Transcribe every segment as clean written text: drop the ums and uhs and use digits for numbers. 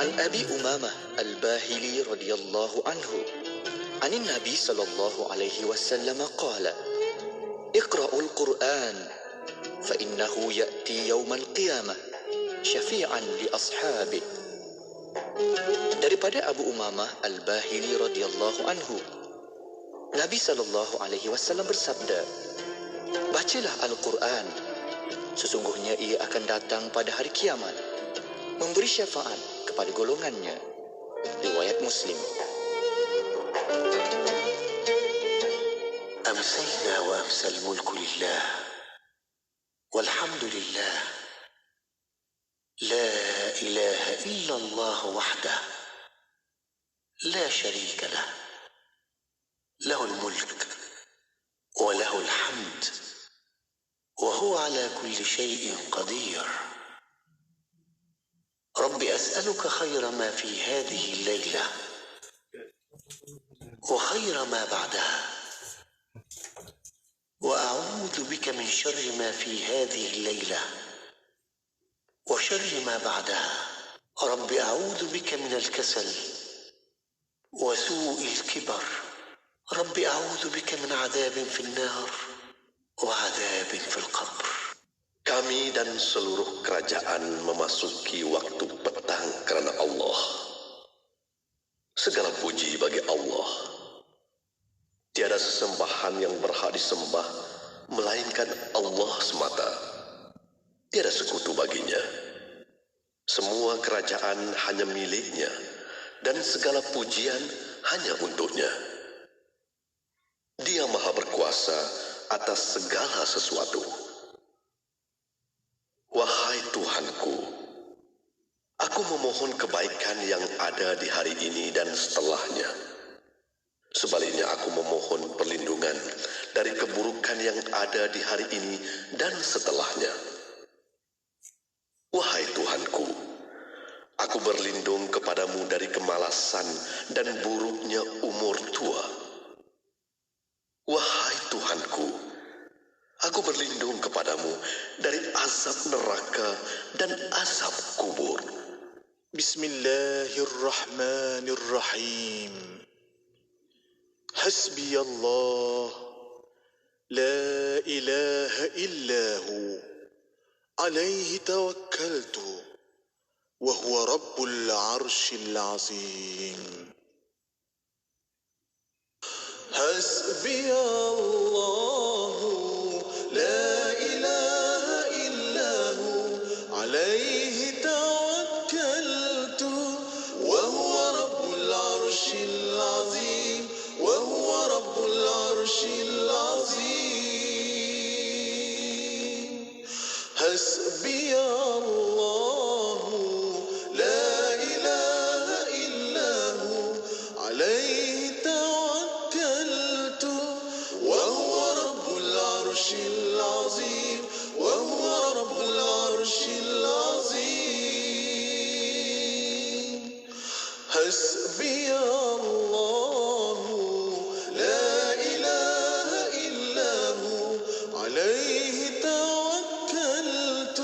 An Abi Umamah Al-Bahili radhiyallahu anhu, anin Nabi sallallahu alaihi wasallam qala, Iqra'ul Qur'an fa innahu ya'ti yawmal qiyamah syafi'an li ashabih. Daripada Abu Umamah Al-Bahili radhiyallahu anhu, Nabi sallallahu alaihi wasallam bersabda, bacalah Al-Quran, sesungguhnya ia akan datang pada hari kiamat memberi syafaat kepada golongannya. Riwayat Muslim. أمسينا وأمسى الملك لله والحمد لله لا إله إلا الله وحده لا شريك له له الملك وله الحمد وهو على كل شيء قدير. رب أسألك خير ما في هذه الليلة وخير ما بعدها، وأعوذ بك من شر ما في هذه الليلة وشر ما بعدها. رب أعوذ بك من الكسل وسوء الكبر. رب أعوذ بك من عذاب في النار وعذاب في القبر. Kami dan seluruh kerajaan memasuki waktu petang kerana Allah. Segala puji bagi Allah. Tiada sesembahan yang berhak disembah melainkan Allah semata. Tiada sekutu baginya. Semua kerajaan hanya miliknya dan segala pujian hanya untuknya. Dia maha berkuasa atas segala sesuatu. Wahai Tuhanku, aku memohon kebaikan yang ada di hari ini dan setelahnya. Sebaliknya aku memohon perlindungan dari keburukan yang ada di hari ini dan setelahnya. Wahai Tuhanku, aku berlindung kepadamu dari kemalasan dan buruknya umur tua. Wahai Tuhanku, aku berlindung kepadamu dari azab neraka dan azab kubur. Bismillahirrahmanirrahim. Hasbiyallah, la ilaha illahu, alaihi tawakkaltu, wa huwa rabbul arshil azim. Hasbiyallahu, la ilaha illahu, alaihi tawakkaltu, wa huwa rabbul arshil azim. وهو رب العرش العظيم. حسبي الله لا إله إلا هو عليه توكلت وهو رب العرش العظيم. وهو رب العرش العظيم. حسبي الله لا إله إلا هو عليه توكلت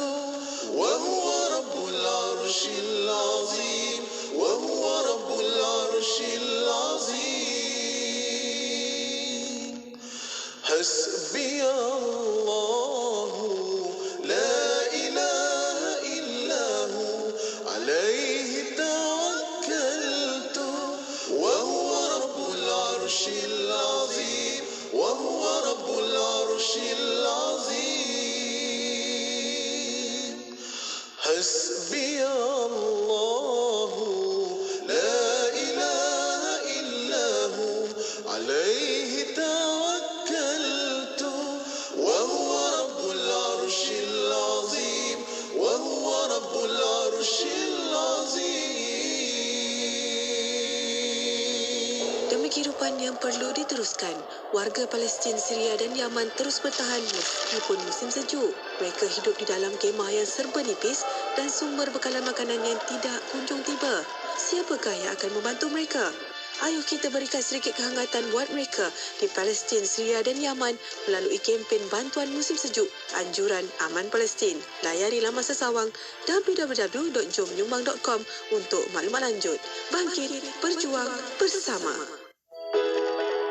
وهو رب العرش العظيم. وهو رب العرش العظيم. حسبي الله لا إله إلا هو عليه توكلت وهو رب العرش العظيم. وهو رب العرش العظيم. حسبي الله لا إله إلا هو عليه توكلت وهو رب العرش العظيم. وهو رب العرش العظيم. Demi kehidupan yang perlu diteruskan, warga Palestin, Syria dan Yaman terus bertahan meskipun musim sejuk. Mereka hidup di dalam kemah yang serba nipis dan sumber bekalan makanan yang tidak kunjung tiba. Siapakah yang akan membantu mereka? Ayo kita berikan sedikit kehangatan buat mereka di Palestin, Syria dan Yaman melalui kempen bantuan musim sejuk Anjuran Aman Palestin. Layari laman sesawang www.jomnyumbang.com untuk maklumat lanjut. Bangkit, berjuang bersama.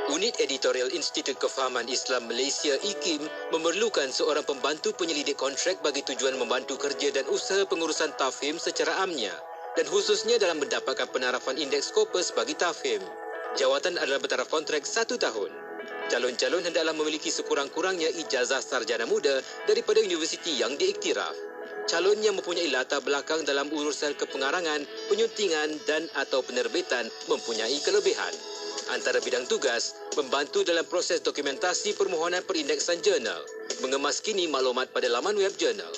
Unit Editorial Institut Kefahaman Islam Malaysia IKIM memerlukan seorang pembantu penyelidik kontrak bagi tujuan membantu kerja dan usaha pengurusan tafhim secara amnya dan khususnya dalam mendapatkan penarafan indeks Scopus bagi tafhim. Jawatan adalah bertaraf kontrak 1 tahun. Calon-calon hendaklah memiliki sekurang-kurangnya ijazah sarjana muda daripada universiti yang diiktiraf. Calon yang mempunyai latar belakang dalam urusan kepengarangan, penyuntingan dan atau penerbitan mempunyai kelebihan. Antara bidang tugas, membantu dalam proses dokumentasi permohonan perindeksan jurnal, mengemaskini maklumat pada laman web jurnal.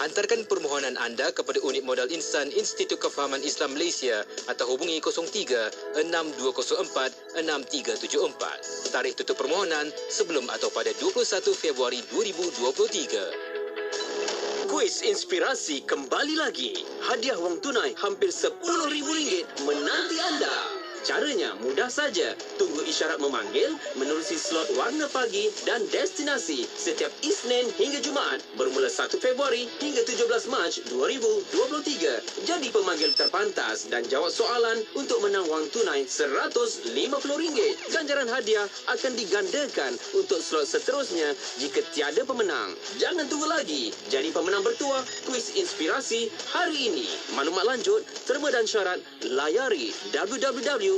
Hantarkan permohonan anda kepada Unit Modal Insan Institut Kefahaman Islam Malaysia atau hubungi 03-6204-6374. Tarikh tutup permohonan sebelum atau pada 21 Februari 2023. Kuis inspirasi kembali lagi. Hadiah wang tunai hampir RM10,000 menanti anda. Caranya mudah saja. Tunggu isyarat memanggil, menerusi slot warna pagi dan destinasi setiap Isnin hingga Jumaat bermula 1 Februari hingga 17 Mac 2023. Jadi pemanggil terpantas dan jawab soalan untuk menang wang tunai RM150. Ganjaran hadiah akan digandakan untuk slot seterusnya jika tiada pemenang. Jangan tunggu lagi. Jadi pemenang bertuah kuis inspirasi hari ini. Maklumat lanjut, terma dan syarat layari www.ikim.my.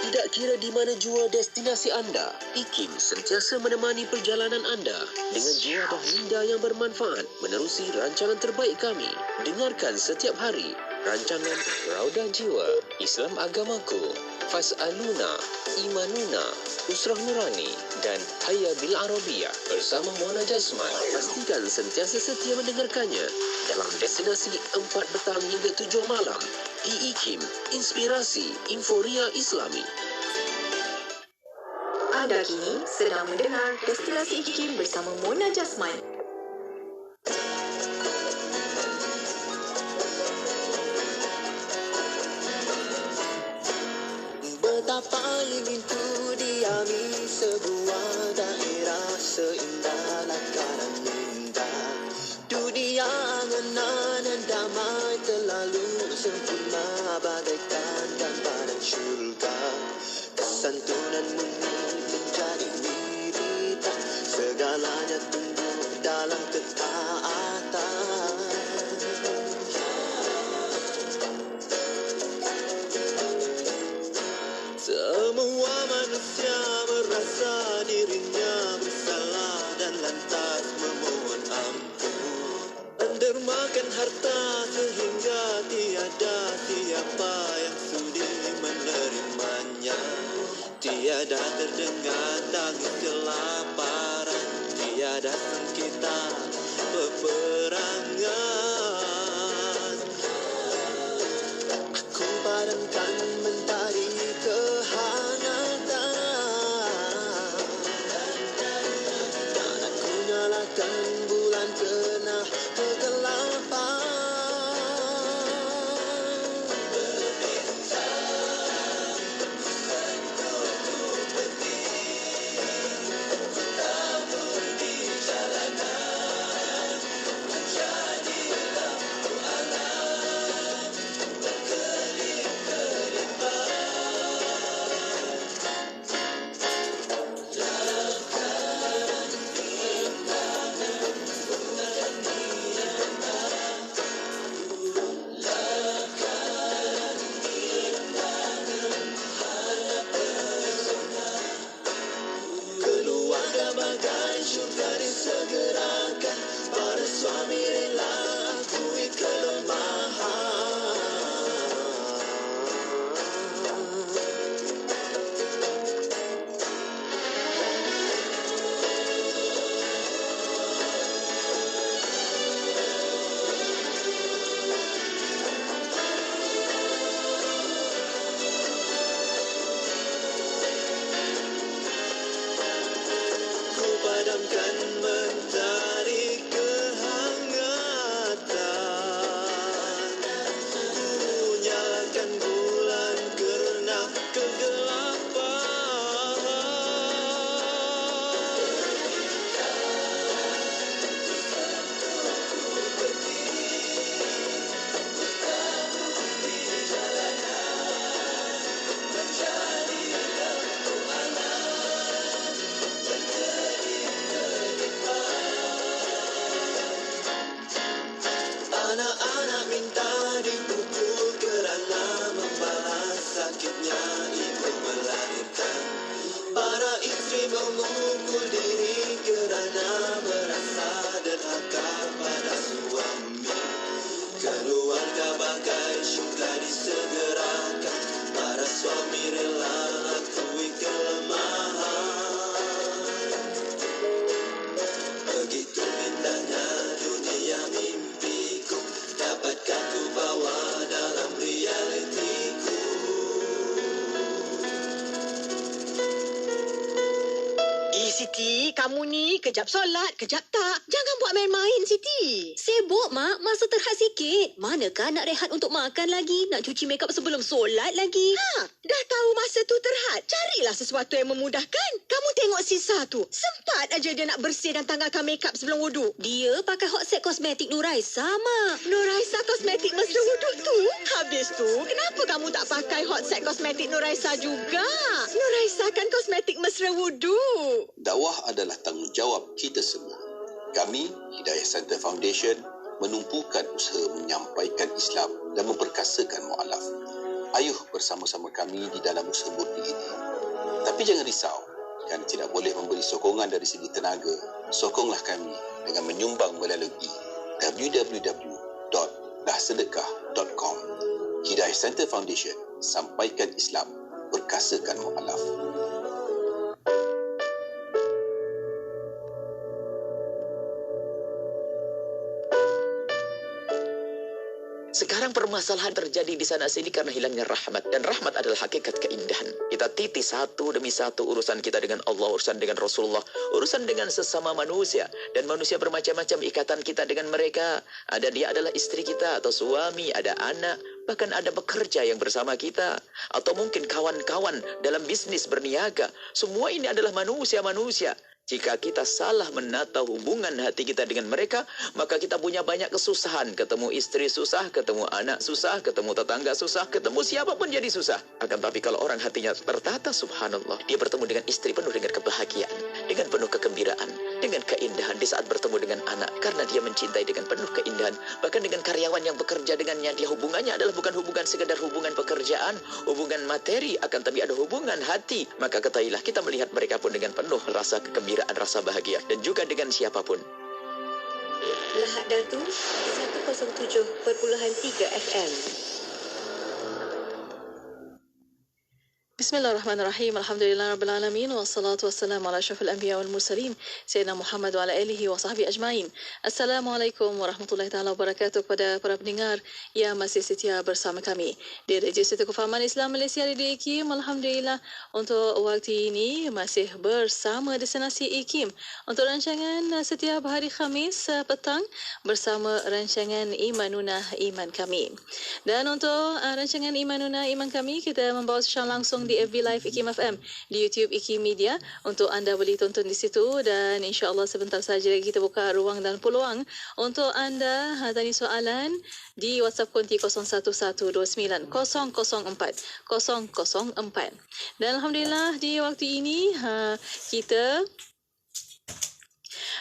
Tidak kira di mana jua destinasi anda, IKIM sentiasa menemani perjalanan anda dengan jua dan minda yang bermanfaat menerusi rancangan terbaik kami. Dengarkan setiap hari rancangan Raudah Jiwa, Islam Agamaku, Fas'aluna, Imanuna, Usrah Nurani dan Hayya Bil Arabiyah bersama Mona Jasman. Pastikan sentiasa setia mendengarkannya dalam destinasi 4 petang hingga 7 malam di IKIM, Inspirasi Inforia Islami. Anda kini sedang mendengar Destinasi IKIM bersama Mona Jasman. Betapa ingin ku diami sebuah daerah seindah lakaran indah. Dunia angan dan damai terlalu sempurna bagaikan gambaran syurga. Kesantunan ini menjadi wiritan, segalanya tumbuh dalam ketaatan. Semua manusia merasa dirinya bersalah dan lantas memohon ampun, mendermakan harta sehingga tiada siapa yang sudi menerimanya. Tiada terdengar tangis kelaparan, tiada sengketa peperangan. Aku padamkan mentari kehangatan dan aku nyalakan bulan kena kegelapan. Jadilah Siti, kamu ni kejap solat, kejap tak. Jangan buat main-main, Siti. Sibuk, Mak. Masa terhad sikit. Manakah nak rehat untuk makan lagi? Nak cuci makeup sebelum solat lagi? Dah tahu masa tu terhad. Carilah sesuatu yang memudahkan. Kamu tengok Sisa tu. Sempat aja dia nak bersih dan tanggalkan makeup sebelum wuduk. Dia pakai hot set kosmetik Nuraisa, Mak. Nuraisa kosmetik mesra wuduk tu. Habis tu, kenapa kamu tak pakai hot set kosmetik Nuraisa juga? Nuraisa kan kosmetik mesra wuduk. Dakwah adalah tanggungjawab kita semua. Kami, Hidayah Center Foundation, menumpukan usaha menyampaikan Islam dan memperkasakan mu'alaf. Ayuh bersama-sama kami di dalam usaha murni ini. Tapi jangan risau, kerana tidak boleh memberi sokongan dari segi tenaga. Sokonglah kami dengan menyumbang melalui www.dahsedekah.com. Hidayah Center Foundation, sampaikan Islam, perkasakan mu'alaf. Sekarang permasalahan terjadi di sana sini karena hilangnya rahmat. Dan rahmat adalah hakikat keindahan. Kita titi satu demi satu urusan kita dengan Allah, urusan dengan Rasulullah, urusan dengan sesama manusia. Dan manusia bermacam-macam ikatan kita dengan mereka. Ada dia adalah istri kita atau suami, ada anak, bahkan ada bekerja yang bersama kita. Atau mungkin kawan-kawan dalam bisnis berniaga. Semua ini adalah manusia-manusia. Jika kita salah menata hubungan hati kita dengan mereka, maka kita punya banyak kesusahan. Ketemu istri susah, ketemu anak susah, ketemu tetangga susah, ketemu siapapun jadi susah. Akan tapi kalau orang hatinya tertata, subhanallah, dia bertemu dengan istri penuh dengan kebahagiaan, dengan penuh kegembiraan, dengan keindahan di saat bertemu dengan anak. Karena dia mencintai dengan penuh keindahan. Bahkan dengan karyawan yang bekerja dengannya, dia hubungannya adalah bukan hubungan sekedar hubungan pekerjaan, hubungan materi, akan tapi ada hubungan hati. Maka ketahuilah kita melihat mereka pun dengan penuh rasa kegembiraan, rasa bahagia, dan juga dengan siapapun. Lahad Datu 107.3 FM. Bismillahirrahmanirrahim. Alhamdulillahirrabbilalamin. Wassalatu wassalamu ala asyrafil anbiya wal mursalin. Sayyidina Muhammad wa ala alihi wa sahbihi ajma'in. Assalamualaikum warahmatullahi taala wabarakatuh kepada para pendengar yang masih setia bersama kami di Radio Center Kefahaman Islam Malaysia Radio IKIM. Alhamdulillah untuk waktu ini masih bersama destinasi IKIM untuk rancangan setiap hari Khamis petang bersama rancangan Imanuna Iman Kami. Dan untuk rancangan Imanuna Iman Kami, kita membawa secara langsung di FB Live IKIM FM, di YouTube IKIM Media untuk anda boleh tonton di situ. Dan insya-Allah sebentar saja lagi kita buka ruang dan peluang untuk anda tanya soalan di WhatsApp konti 01129004 004. Dan alhamdulillah di waktu ini kita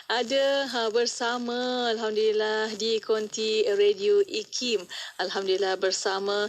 ada bersama, alhamdulillah, di konti Radio IKIM. Alhamdulillah bersama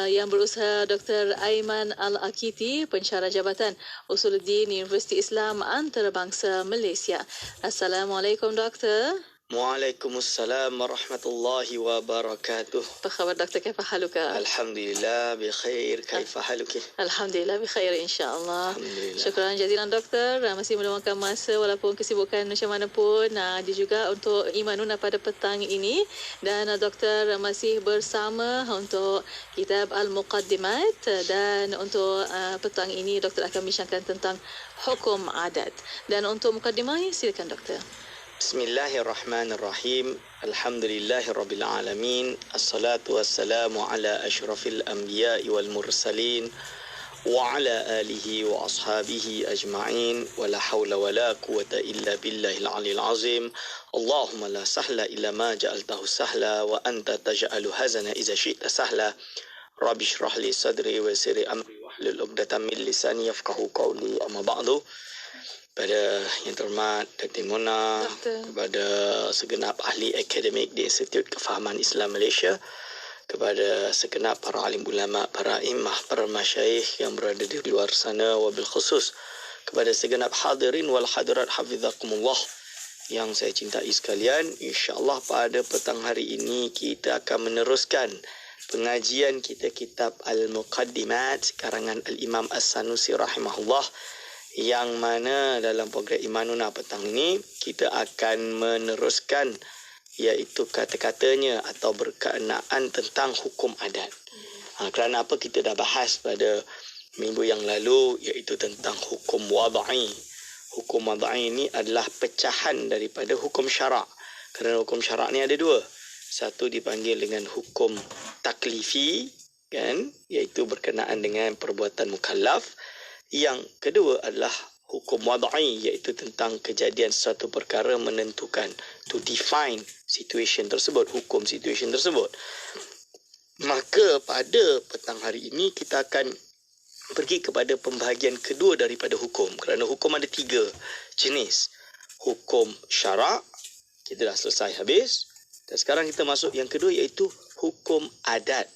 yang berusaha Dr. Aiman Al-Akiti, pensyarah Jabatan Usuluddin Universiti Islam Antarabangsa Malaysia. Assalamualaikum, Doktor. Waalaikumsalam warahmatullahi wabarakatuh. Apa khabar, Doktor? Kaifa haluka? Alhamdulillah bikhair. Kaifa haluki? Alhamdulillah bikhair, insya-Allah. Alhamdulillah. Syukran jazilan, Doktor. Masih meluangkan masa walaupun kesibukan macam mana pun. Dia juga untuk Imanuna pada petang ini. Dan Doktor masih bersama untuk kitab Al-Muqaddimat. Dan untuk petang ini Doktor akan bincangkan tentang hukum adat. Dan untuk mukaddimah, silakan, Doktor. Bismillahirrahmanirrahim. Alhamdulillahirabbil alamin. Assalatu wassalamu ala asyrafil anbiya'i wal mursalin wa ala alihi wa ashabihi ajma'in. Wa la hawla wa la quwwata illa billahil aliyil azim. Allahumma la sahla illa ma ja'altahu sahla wa anta taj'alu hazana idza syi'ta sahla. Rabbi shrah li sadri wa yassir li amri wahlul 'uqdatam min lisani yafqahu qawli. Amma ba'du. Kepada yang terhormat Dr. Mona, kepada segenap ahli akademik di Institut Kefahaman Islam Malaysia, kepada segenap para alim ulama, para imam, para masyayikh yang berada di luar sana, wabil khusus kepada segenap hadirin wal hadirat hafizakumullah yang saya cintai sekalian. InsyaAllah pada petang hari ini kita akan meneruskan pengajian kita kitab Al-Muqaddimat karangan Al-Imam As-Sanusi rahimahullah, yang mana dalam program Imanuna petang ini kita akan meneruskan iaitu kata-katanya atau berkenaan tentang hukum adat. Kerana apa kita dah bahas pada minggu yang lalu iaitu tentang hukum wadai, Hukum wad'i ini adalah pecahan daripada hukum syarak. Kerana hukum syarak ni ada dua. Satu dipanggil dengan hukum taklifi, kan, iaitu berkenaan dengan perbuatan mukallaf. Yang kedua adalah hukum wad'i, iaitu tentang kejadian sesuatu perkara menentukan, to define situation tersebut, hukum situation tersebut. Maka pada petang hari ini kita akan pergi kepada pembahagian kedua daripada hukum. Kerana hukum ada 3 jenis. Hukum syarak, kita dah selesai habis. Dan sekarang kita masuk yang kedua, iaitu hukum adat.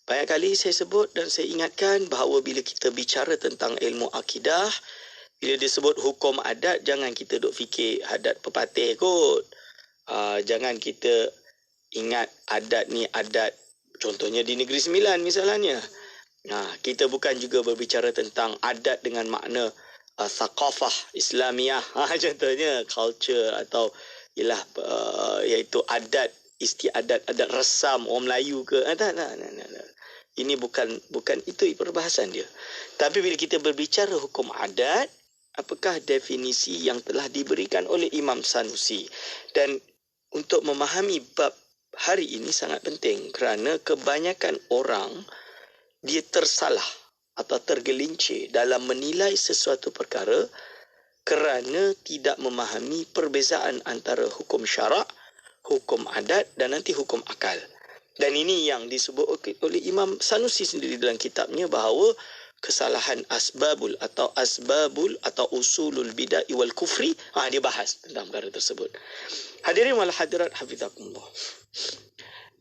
Banyak kali saya sebut dan saya ingatkan bahawa bila kita bicara tentang ilmu akidah, bila disebut hukum adat, jangan kita duk fikir adat pepatih kot. Jangan kita ingat adat ni adat, contohnya di Negeri Sembilan misalnya. Kita bukan juga berbicara tentang adat dengan makna thaqafah Islamiah. Contohnya culture atau ialah iaitu adat, istiadat, adat resam orang Melayu ke. Tak. Ini bukan itu perbahasan dia. Tapi bila kita berbicara hukum adat, apakah definisi yang telah diberikan oleh Imam Sanusi? Dan untuk memahami bab hari ini sangat penting kerana kebanyakan orang dia tersalah atau tergelincir dalam menilai sesuatu perkara kerana tidak memahami perbezaan antara hukum syarak, hukum adat dan nanti hukum akal. Dan ini yang disebut oleh Imam Sanusi sendiri dalam kitabnya bahawa kesalahan asbabul atau usulul bid'ah wal kufri, dia bahas tentang perkara tersebut. Hadirin wal hadirat hafizakumullah.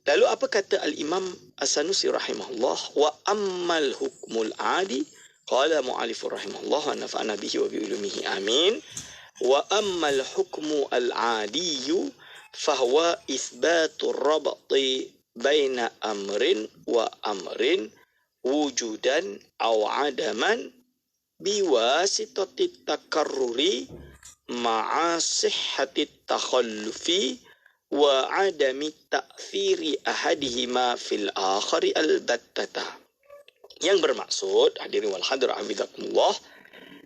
Lalu apa kata al-Imam As-Sanusi rahimahullah? Wa ammal hukmul adi, qala mu'alifur rahimahullah wa nafa'ana bihi wa bi ulumihi amin. Wa ammal hukmu al-adiyyu fahuwa ithbatur rabti baina amrin wa amrin wujudan aw adaman biwasitati takarruri ma'a sihhati takhallufi wa adami ta'thiri ahadihima fil akhari albattata. Yang bermaksud, hadirin wal hadirat hafizakumullah,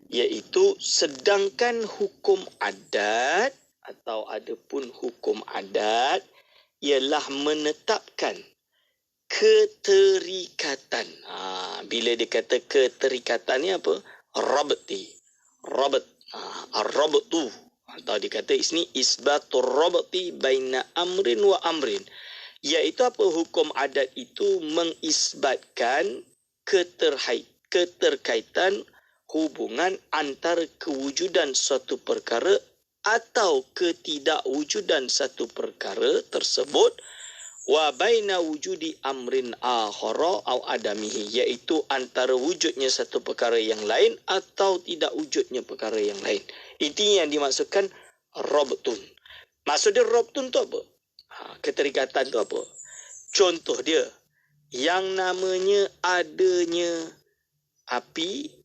iaitu sedangkan hukum adat atau adapun hukum adat ialah menetapkan keterikatan. Bila dia kata keterikatan ni apa? Rabti. Ar-rabtu. Atau dia kata ini isbatur rabti baina amrin wa amrin. Iaitu apa? Hukum adat itu mengisbatkan keterkaitan hubungan antara kewujudan suatu perkara atau ketidakwujudan satu perkara tersebut wa baina wujudi amrin akhara au adamihi, iaitu antara wujudnya satu perkara yang lain atau tidak wujudnya perkara yang lain. Itu yang dimaksudkan rabtun. Maksud dia rabtun tu apa? Keterikatan tu apa? Contoh dia yang namanya adanya api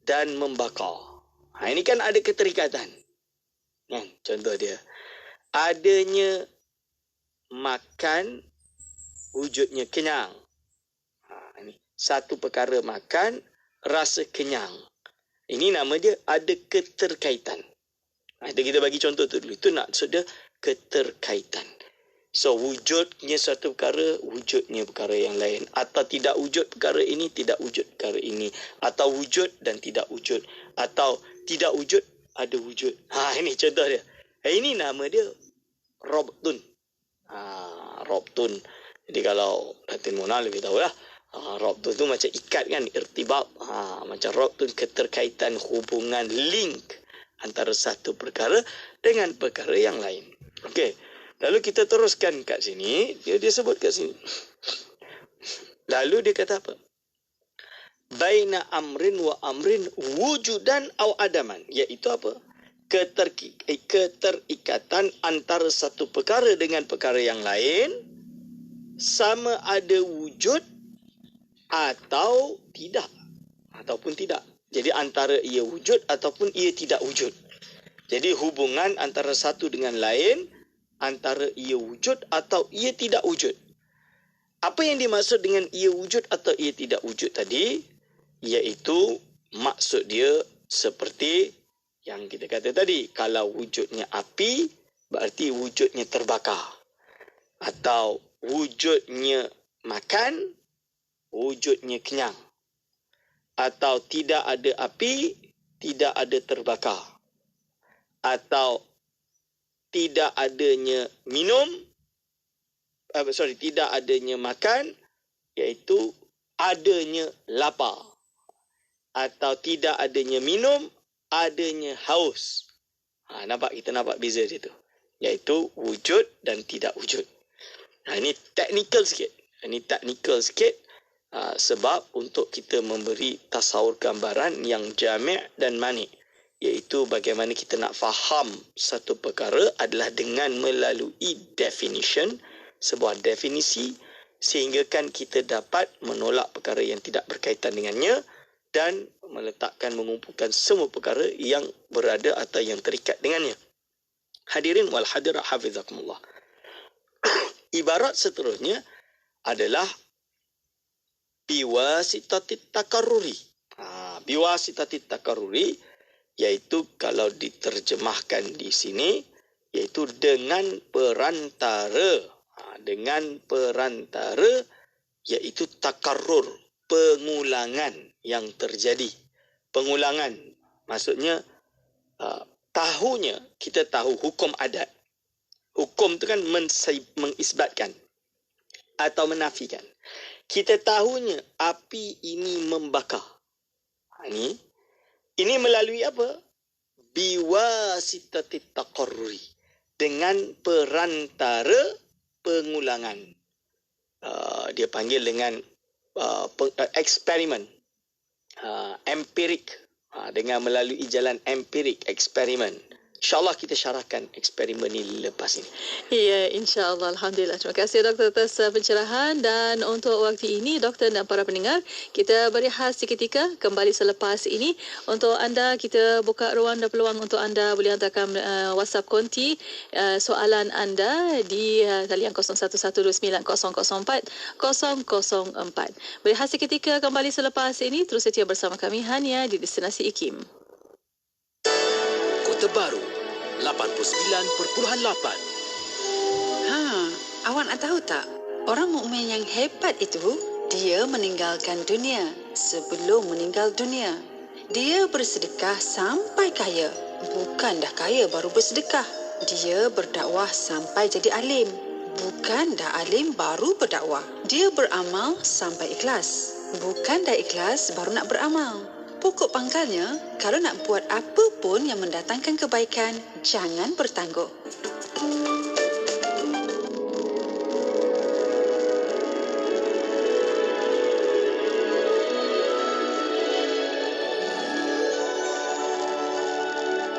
dan membakar. Ini kan ada keterikatan. Contoh dia, adanya makan wujudnya kenyang. Ini satu perkara makan rasa kenyang. Ini nama dia ada keterkaitan. Kita bagi contoh tu dulu. Itu maksud dia keterkaitan. So wujudnya satu perkara, wujudnya perkara yang lain. Atau tidak wujud perkara ini, tidak wujud perkara ini. Atau wujud dan tidak wujud. Atau tidak wujud, ada wujud. Ini contoh dia. Ini nama dia rabtun. Rabtun. Jadi kalau Datin Mona lebih tahu lah. Rabtun tu macam ikat kan, irtibat. Macam rabtun, keterkaitan, hubungan, link antara satu perkara dengan perkara yang lain. Okey. Lalu kita teruskan kat sini. Dia sebut kat sini. Lalu dia kata apa? Baina amrin wa amrin wujudan au adaman. Iaitu apa? Keterikatan antara satu perkara dengan perkara yang lain, sama ada wujud atau tidak. Ataupun tidak. Jadi antara ia wujud ataupun ia tidak wujud. Jadi hubungan antara satu dengan lain, antara ia wujud atau ia tidak wujud. Apa yang dimaksud dengan ia wujud atau ia tidak wujud tadi? Iaitu maksud dia seperti Yang kita kata tadi, kalau wujudnya api, berarti wujudnya terbakar. Atau wujudnya makan, wujudnya kenyang. Atau tidak ada api, tidak ada terbakar. Atau tidak adanya minum, tidak adanya makan, iaitu adanya lapar. Atau tidak adanya minum, adanya haus. Kita nampak beza dia tu. Iaitu wujud dan tidak wujud. Ini teknikal sikit. Sebab untuk kita memberi tasawur gambaran yang jami' dan mani'. Iaitu bagaimana kita nak faham satu perkara adalah dengan melalui definition, sebuah definisi, sehingga kan kita dapat menolak perkara yang tidak berkaitan dengannya dan mengumpulkan semua perkara yang berada atau yang terikat dengannya. Hadirin wal hadirat hafizakumullah. Ibarat seterusnya adalah biwasitatit takarruri. Biwasitatit takarruri, iaitu kalau diterjemahkan di sini, iaitu dengan perantara. Dengan perantara, iaitu takarrur, pengulangan yang terjadi. Pengulangan, maksudnya kita tahu hukum adat. Hukum itu kan mengisbatkan atau menafikan. Kita tahunya api ini membakar. Ini melalui apa? Biwasitatit taqarruri. Dengan perantara pengulangan. Dia panggil dengan eksperimen. Empirik. Dengan melalui jalan empirik, eksperimen. InsyaAllah kita syarahkan eksperimen ini lepas ini. Ya, insyaAllah. Alhamdulillah. Terima kasih Doktor atas pencerahan. Dan untuk waktu ini, Doktor dan para pendengar, kita berehat seketika kembali selepas ini. Untuk anda, kita buka ruang dan peluang untuk anda boleh hantarkan WhatsApp konti soalan anda di talian 01129004 004. Berehat seketika kembali selepas ini. Terus setia bersama kami hanya di Destinasi IKIM. Kota Baru 89.8. Awak nak tahu tak? Orang mukmin yang hebat itu, dia meninggalkan dunia sebelum meninggal dunia. Dia bersedekah sampai kaya. Bukan dah kaya baru bersedekah. Dia berdakwah sampai jadi alim. Bukan dah alim baru berdakwah. Dia beramal sampai ikhlas. Bukan dah ikhlas baru nak beramal. Pokok pangkalnya, kalau nak buat apa pun yang mendatangkan kebaikan, jangan bertangguh.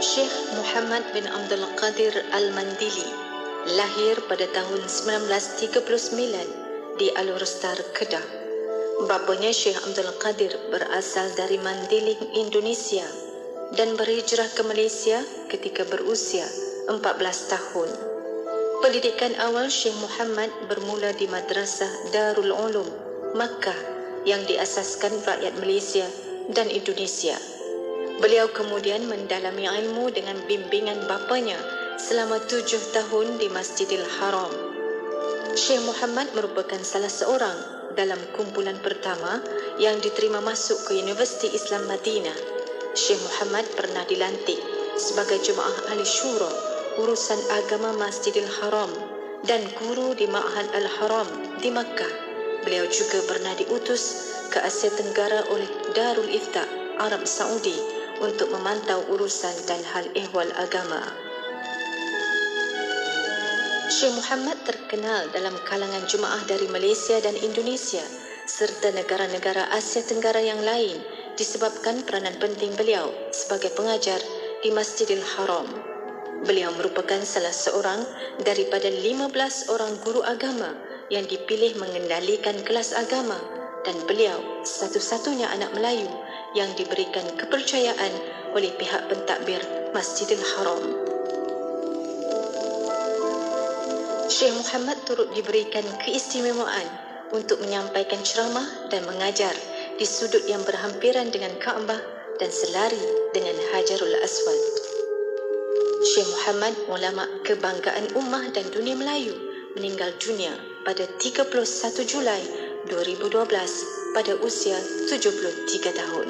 Syekh Muhammad bin Abdul Qadir Al-Mandili lahir pada tahun 1939 di Alurustar, Kedah. Bapanya Syekh Abdul Qadir berasal dari Mandiling, Indonesia dan berhijrah ke Malaysia ketika berusia 14 tahun. Pendidikan awal Syekh Muhammad bermula di Madrasah Darul Ulum, Makkah yang diasaskan rakyat Malaysia dan Indonesia. Beliau kemudian mendalami ilmu dengan bimbingan bapanya selama 7 tahun di Masjidil Haram. Syekh Muhammad merupakan salah seorang dalam kumpulan pertama yang diterima masuk ke Universiti Islam Madinah. Syekh Muhammad pernah dilantik sebagai Jemaah Ahli Syura, urusan agama Masjidil Haram dan guru di Ma'had Al-Haram di Makkah. Beliau juga pernah diutus ke Asia Tenggara oleh Darul Ifta Arab Saudi untuk memantau urusan dan hal ehwal agama. Syekh Muhammad terkenal dalam kalangan jemaah dari Malaysia dan Indonesia serta negara-negara Asia Tenggara yang lain disebabkan peranan penting beliau sebagai pengajar di Masjidil Haram. Beliau merupakan salah seorang daripada 15 orang guru agama yang dipilih mengendalikan kelas agama dan beliau satu-satunya anak Melayu yang diberikan kepercayaan oleh pihak pentadbir Masjidil Haram. Syekh Muhammad turut diberikan keistimewaan untuk menyampaikan ceramah dan mengajar di sudut yang berhampiran dengan Kaabah dan selari dengan Hajarul Aswad. Syekh Muhammad, ulama kebanggaan ummah dan dunia Melayu, meninggal dunia pada 31 Julai 2012 pada usia 73 tahun.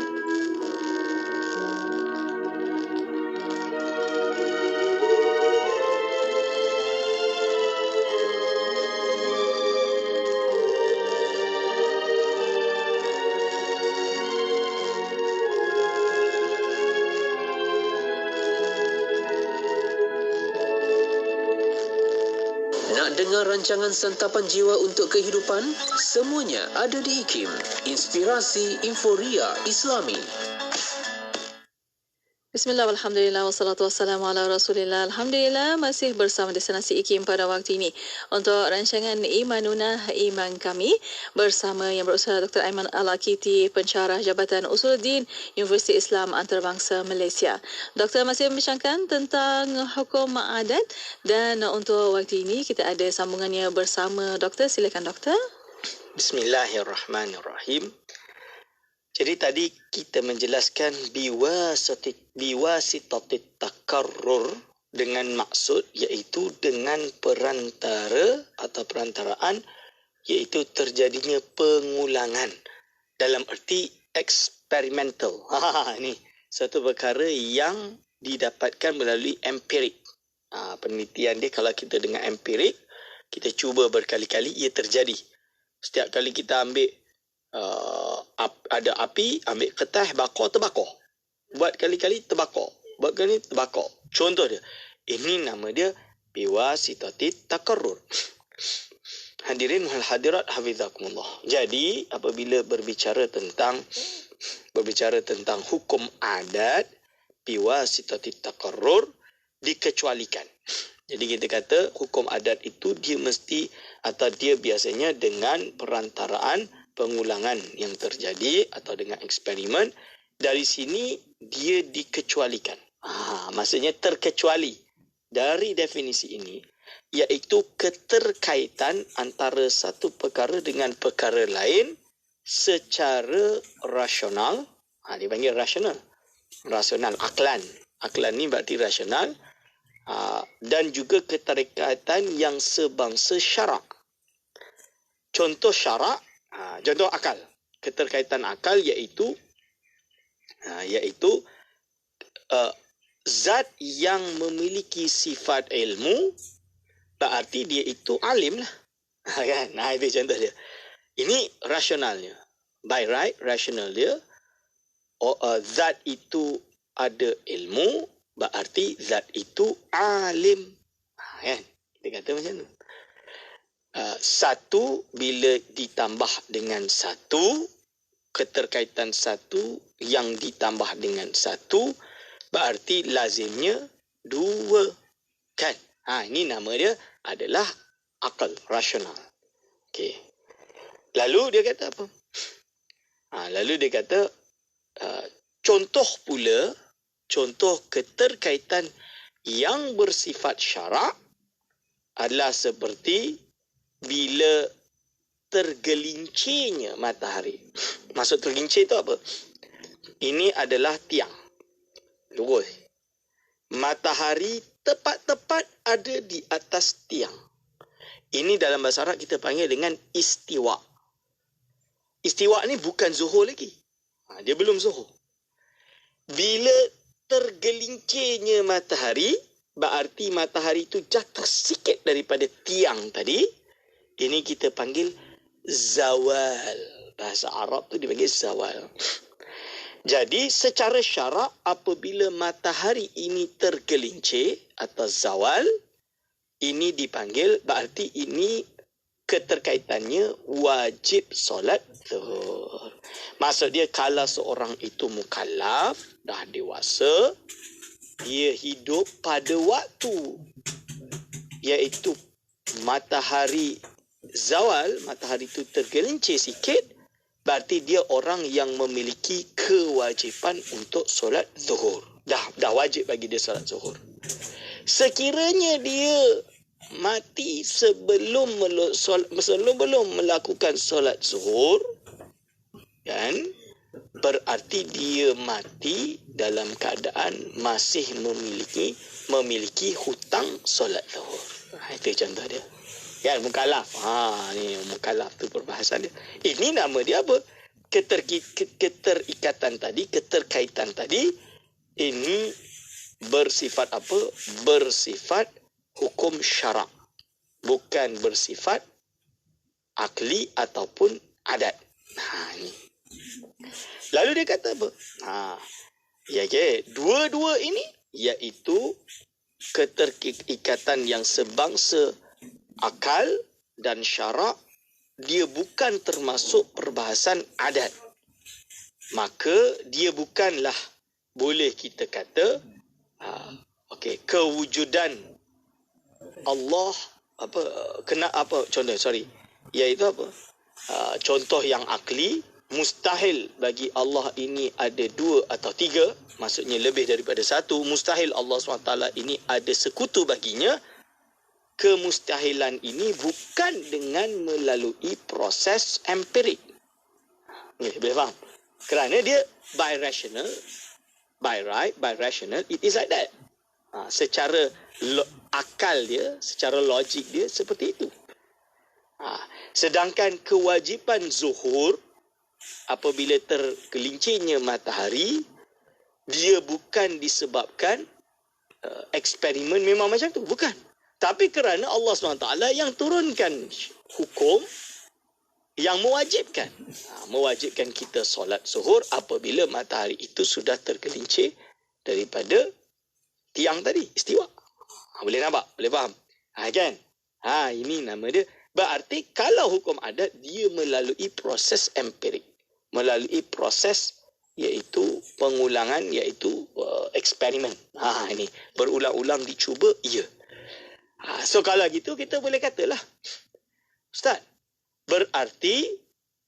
Nak dengar rancangan Santapan Jiwa untuk Kehidupan? Semuanya ada di IKIM. Inspirasi Inforia Islami. Bismillah, alhamdulillah, wassalatu wassalamu ala rasulillah. Alhamdulillah, masih bersama destinasi IKIM pada waktu ini untuk rancangan Imanuna Iman Kami bersama yang berusaha Dr. Aiman Al-Akiti, pensyarah Jabatan Usuluddin Universiti Islam Antarabangsa Malaysia. Doktor masih membincangkan tentang hukum adat dan untuk waktu ini kita ada sambungannya bersama Doktor. Silakan Doktor. Bismillahirrahmanirrahim. Jadi tadi kita menjelaskan biwasitatit takarrur dengan maksud iaitu dengan perantara atau perantaraan iaitu terjadinya pengulangan dalam erti eksperimental. Ini satu perkara yang didapatkan melalui empirik. Penelitian dia kalau kita dengan empirik, kita cuba berkali-kali ia terjadi. Setiap kali kita ambil ada api, ambil ketah, bakar, terbakar. Buat kali-kali terbakar. Buat kali terbakar. Contoh dia. Ini nama dia biwasitatit takarrur. Hadirin wal hadirat hafizakumullah. Jadi apabila berbicara tentang hukum adat, biwasitatit takarrur dikecualikan. Jadi kita kata hukum adat itu dia mesti atau dia biasanya dengan perantaraan pengulangan yang terjadi atau dengan eksperimen. Dari sini dia dikecualikan. Maksudnya terkecuali dari definisi ini iaitu keterkaitan antara satu perkara dengan perkara lain secara rasional. Dia panggil rasional. Rasional, aklan. Aklan ni berarti rasional. Dan juga keterkaitan yang sebangsa syarak. Contoh syarak, contoh akal. Keterkaitan akal iaitu zat yang memiliki sifat ilmu, berarti dia itu alim lah. Kan? Itu contoh dia. Ini rasionalnya. By right, rasional dia. Zat itu ada ilmu, berarti zat itu alim. Kan? Kita kata macam tu. Satu bila ditambah dengan satu, keterkaitan satu yang ditambah dengan satu, berarti lazimnya dua. Kan? Ini nama dia adalah akal, rasional. Okay. Lalu dia kata apa? Lalu dia kata, contoh pula, contoh keterkaitan yang bersifat syarak adalah seperti bila tergelincirnya matahari. Maksud tergelincir itu apa? Ini adalah tiang. Lurus. Matahari tepat-tepat ada di atas tiang. Ini dalam bahasa Arab kita panggil dengan istiwa. Istiwa ni bukan zuhur lagi. Dia belum zuhur. Bila tergelincirnya matahari, berarti matahari itu jatuh sikit daripada tiang tadi. Ini kita panggil zawal. Bahasa Arab tu dipanggil zawal. Jadi secara syarak apabila matahari ini tergelincir atau zawal, ini dipanggil berarti ini keterkaitannya wajib solat zuhur. Maksud dia kalau seorang itu mukallaf, dah dewasa, dia hidup pada waktu iaitu matahari zawal, matahari itu tergelincir sikit, berarti dia orang yang memiliki kewajipan untuk solat zuhur. Dah wajib bagi dia solat zuhur. Sekiranya dia mati sebelum melakukan solat zuhur, kan? berarti dia mati dalam keadaan masih memiliki hutang solat zuhur. Itu contoh dia. Kan mukallaf. Ni mukallaf tu perbahasan dia. Ini nama dia apa? Keterikatan tadi, keterkaitan tadi ini bersifat apa? Bersifat hukum syarak. Bukan bersifat akli ataupun adat. Ini. Lalu dia kata apa? Dua-dua ini iaitu keterikatan yang sebangsa akal dan syarak, dia bukan termasuk perbahasan adat. Maka dia bukanlah boleh kita kata kewujudan Allah iaitu apa? Contoh yang akli, mustahil bagi Allah ini ada dua atau tiga, maksudnya lebih daripada satu. Mustahil Allah SWT ini ada sekutu baginya. Kemustahilan ini bukan dengan melalui proses empirik. Boleh faham? Kerana dia by rational, it is like that. Secara akal dia, secara logik dia seperti itu. Sedangkan kewajipan zuhur apabila tergelincirnya matahari, dia bukan disebabkan eksperimen memang macam tu, bukan. Tapi kerana Allah SWT yang turunkan hukum yang mewajibkan kita solat zuhur apabila matahari itu sudah tergelincir daripada tiang tadi, istiwa. Boleh nampak? Boleh faham? Kan? Ini nama dia. Berarti kalau hukum adat, dia melalui proses empirik. Melalui proses iaitu pengulangan, iaitu eksperimen. Ini berulang-ulang dicuba, ya. So kalau gitu kita boleh katalah, Ustaz, berarti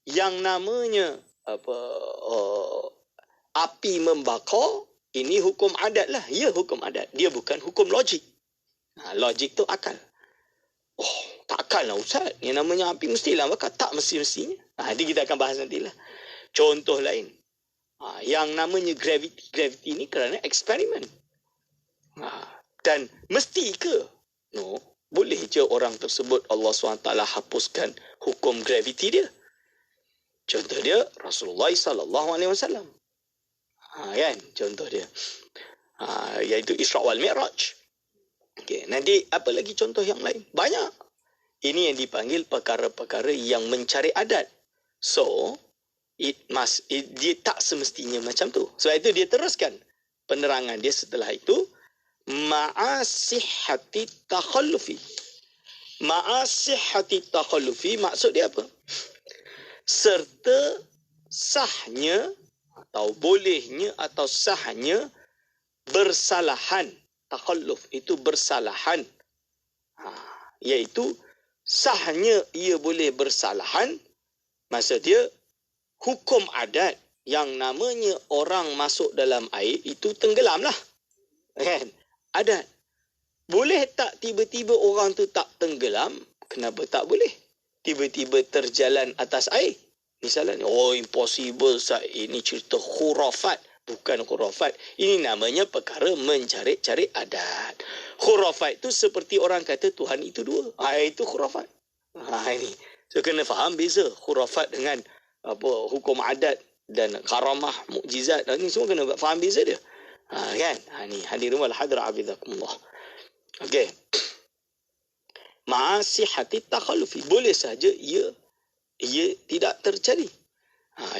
yang namanya api membakar ini hukum adat lah. Ya, hukum adat. Dia bukan hukum logik. Logik tu akal. Takkan lah Ustaz. Yang namanya api mestilah bakar. Tak mesti-mestinya. Nanti kita akan bahas nantilah. Contoh lain. Yang namanya gravity ni kerana eksperimen. Dan mesti ke? No. Boleh je orang tersebut Allah SWT hapuskan hukum gravity dia. Contoh dia Rasulullah SAW. Kan? Contoh dia. Iaitu Isra' wal Mi'raj. Nanti apa lagi contoh yang lain? Banyak. Ini yang dipanggil perkara-perkara yang mencari adat. So, dia tak semestinya macam tu. Sebab itu dia teruskan penerangan dia setelah itu. Ma'asihati takhallufi. Ma'asihati takhallufi maksud dia apa? Serta sahnya atau bolehnya atau sahnya bersalahan. Takhalluf itu bersalahan. Iaitu sahnya ia boleh bersalahan. Maksud dia hukum adat yang namanya orang masuk dalam air itu tenggelam lah. Kan? Adat. Boleh tak tiba-tiba orang tu tak tenggelam? Kenapa tak boleh? Tiba-tiba terjalan atas air. Misalnya, impossible. Ini cerita khurafat. Bukan khurafat. Ini namanya perkara mencari-cari adat. Khurafat itu seperti orang kata Tuhan itu dua. Itu khurafat. Ini. So, kena faham beza khurafat dengan hukum adat dan karamah, mukjizat. Ini semua kena faham beza dia. Kan? Ini hadirin wal hadra abidakumullah. Okey. Ma'asihati takhallufi. Boleh saja ia tidak terjadi.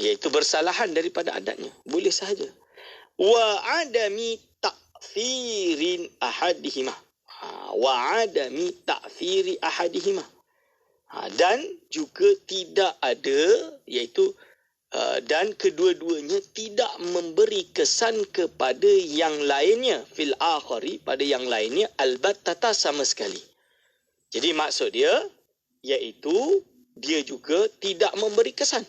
Iaitu bersalahan daripada adatnya. Boleh sahaja. Wa adami ta'thirin ahadihimah. Wa adami ta'thiri ahadihimah. Dan juga tidak ada, iaitu dan kedua-duanya tidak memberi kesan kepada yang lainnya fil akhari, pada yang lainnya albattata sama sekali. Jadi maksud dia iaitu dia juga tidak memberi kesan.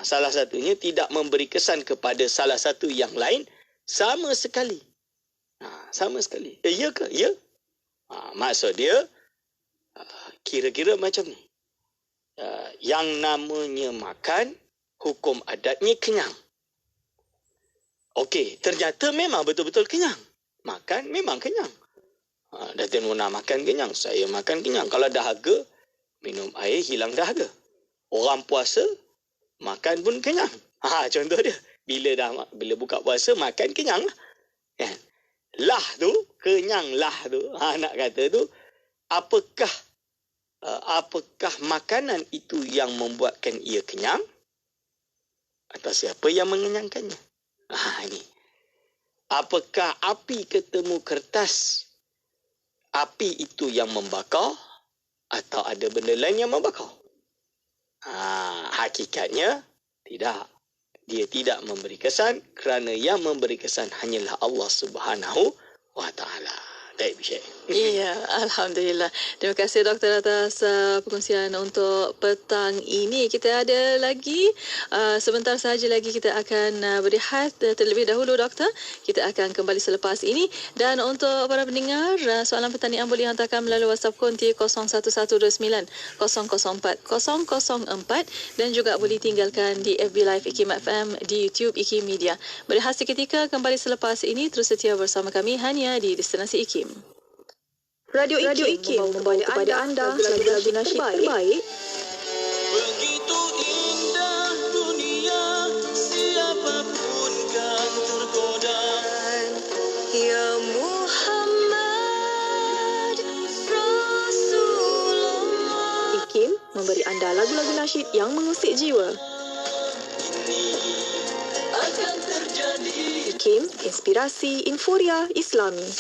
Salah satunya tidak memberi kesan kepada salah satu yang lain sama sekali. Sama sekali. Ya ke? Ya. Maksud dia kira-kira macam ni. Yang namanya makan, hukum adatnya kenyang. Okey, ternyata memang betul-betul kenyang. Makan memang kenyang. Datin Muna makan kenyang, saya makan kenyang. Kalau dahaga, minum air hilang dahaga. Orang puasa, makan pun kenyang. Contoh dia. Bila buka puasa, makan kenyang lah. Kan? Lah tu, kenyang lah tu. Nak kata tu, apakah makanan itu yang membuatkan ia kenyang? Atau siapa yang mengenyangkannya? Ini. Apakah api ketemu kertas? Api itu yang membakar? Atau ada benda lain yang membakar? Hakikatnya, tidak. Dia tidak memberi kesan kerana yang memberi kesan hanyalah Allah Subhanahu wa Ta'ala. Baik, Syekh. Iya, Alhamdulillah. Terima kasih doktor atas perkongsian untuk petang ini. Kita ada lagi, sebentar sahaja lagi kita akan berehat terlebih dahulu doktor. Kita akan kembali selepas ini. Dan untuk para pendengar, soalan pertanyaan boleh hantarkan melalui WhatsApp konti 01129004 004 dan juga boleh tinggalkan di FB Live IKIM FM, di YouTube IKIM Media. Berehat seketika, kembali selepas ini. Terus setia bersama kami hanya di Destinasi IKIM. Radio IKIM membawa kepada anda lagu-lagu nasyid terbaik. Begitu indah dunia, siapapun kan tergoda. Ya Muhammad Rasulullah. IKIM memberi anda lagu-lagu nasyid yang mengusik jiwa. Akan terjadi. IKIM, inspirasi Inforia Islami.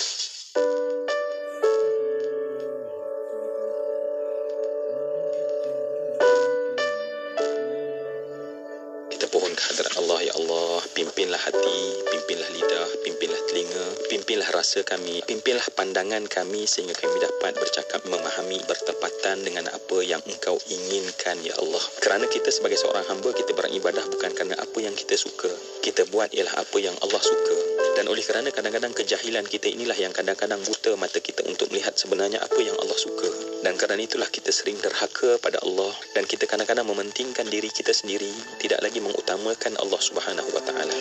Pimpinlah hati, pimpinlah lidah, pimpinlah telinga, pimpinlah rasa kami, pimpinlah pandangan kami sehingga kami dapat bercakap, memahami, bertepatan dengan apa yang Engkau inginkan, Ya Allah. Kerana kita sebagai seorang hamba, kita beribadah bukan kerana apa yang kita suka. Kita buat ialah apa yang Allah suka. Dan oleh kerana kadang-kadang kejahilan kita inilah yang kadang-kadang buta mata kita untuk melihat sebenarnya apa yang Allah suka. Dan kerana itulah kita sering derhaka pada Allah dan kita kadang-kadang mementingkan diri kita sendiri, tidak lagi mengutamakan Allah Subhanahu wa Ta'ala.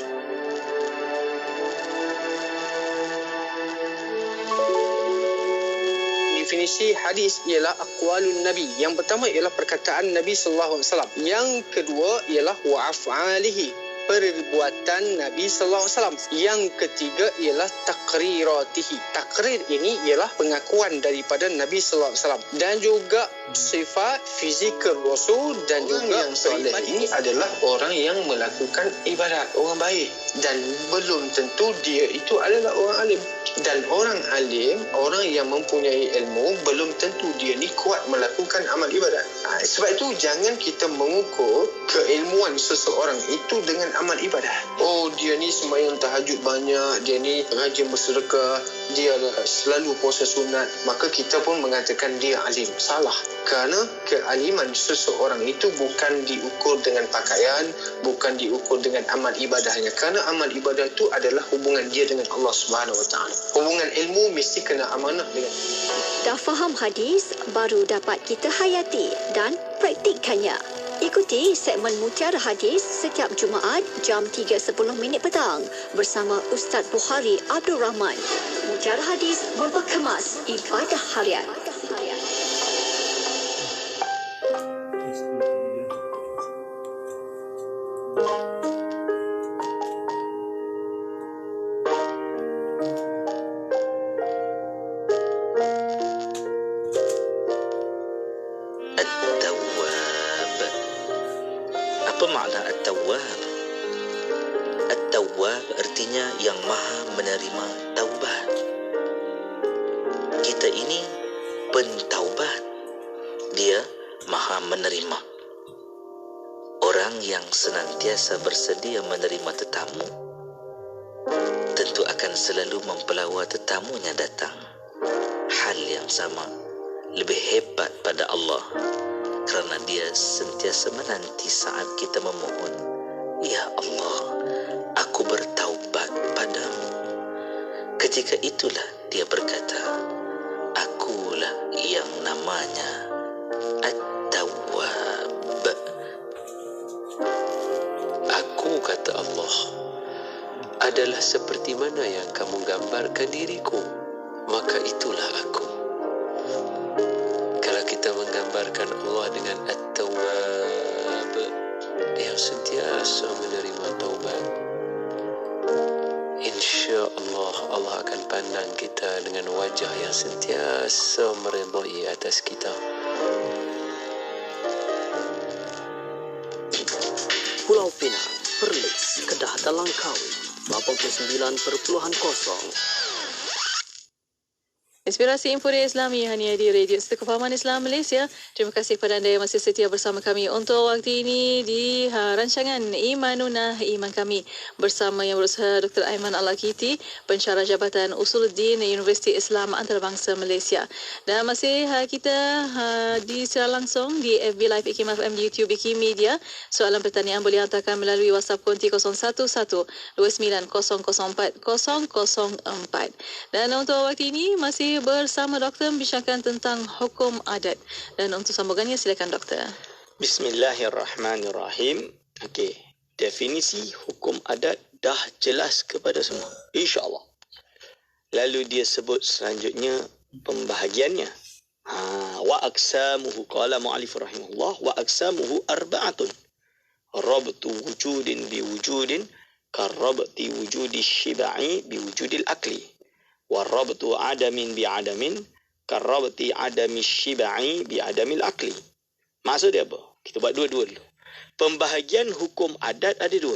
Definisi hadis ialah aqwalun Nabi. Yang pertama ialah perkataan Nabi sallallahu alaihi wasallam. Yang kedua ialah wa af'alihi, perbuatan Nabi sallallahu alaihi wasallam. Yang ketiga ialah taqriratihi. Takrir ini ialah pengakuan daripada Nabi sallallahu alaihi wasallam dan juga sifat fizikal Rasul dan orang juga yang soleh ini adalah orang yang melakukan ibadat, orang baik, dan belum tentu dia itu adalah orang alim. Dan orang alim, orang yang mempunyai ilmu, belum tentu dia ni kuat melakukan amal ibadat. Sebab itu jangan kita mengukur keilmuan seseorang itu dengan amal ibadah. Oh, dia ni sembahyang tahajud banyak, dia ni rajin bersedekah, dia selalu puasa sunat, maka kita pun mengatakan dia alim. Salah. Kerana kealiman seseorang itu bukan diukur dengan pakaian, bukan diukur dengan amal ibadahnya. Kerana amal ibadah itu adalah hubungan dia dengan Allah Subhanahu Wa Taala. Hubungan ilmu mesti kena amanah dengan. Dah faham hadis, baru dapat kita hayati dan praktikkannya. Ikuti segmen Mutiara Hadis setiap Jumaat jam 3.10 petang bersama Ustaz Bukhari Abdul Rahman. Mutiara Hadis memperkemas ibadah harian. Apa makna At-Tawwab? At-Tawwab artinya yang maha menerima taubat. Kita ini pentaubat. Dia maha menerima. Orang yang senantiasa bersedia menerima tetamu tentu akan selalu mempelawa tetamunya datang. Hal yang sama, lebih hebat pada Allah, kerana dia sentiasa menanti saat kita memohon, Ya Allah, aku bertaubat padamu. Ketika itulah dia berkata, akulah yang namanya At-Tawwab. Aku, kata Allah, adalah seperti mana yang kamu gambarkan diriku, maka itulah aku. Kalau kita menggambarkan Allah dengan At-Tawwab, yang sentiasa menerima taubat, insya-Allah Allah akan pandang kita dengan wajah yang sentiasa meredai atas kita. Pulau Pinang, Perlis, Kedah dan Langkawi 89.0. Inspirasi Informa Islami hanya di Radio Institut Kefahaman Islam Malaysia. Terima kasih kepada anda yang masih setia bersama kami untuk waktu ini di rancangan Imanuna Iman Kami bersama yang berusaha Dr. Aiman Al-Akiti, pensyarah Jabatan Usuluddin Universiti Islam Antarabangsa Malaysia. Dan masih kita disiar langsung di FB Live IKIM FM di YouTube IKIM Media. Soalan pertanyaan boleh hantarkan melalui WhatsApp konti 011-29-004-004. Dan untuk waktu ini masih bersama doktor membicarakan tentang hukum adat. Dan untuk sambungannya silakan doktor. Bismillahirrahmanirrahim. Okey, definisi hukum adat dah jelas kepada semua, insya-Allah. Lalu dia sebut selanjutnya pembahagiannya. Wa aqsamuhu, qala mu'allif rahimahullah, wa aqsamuhu arba'atun. Rabtu wujudin bi wujudin karabti wujudi syibai bi wujudil akli. Warabtu adamin bi adamin karabti adami syibai bi adamil akli. Maksud dia apa? Kita buat dua-dua dulu. Pembahagian hukum adat ada dua.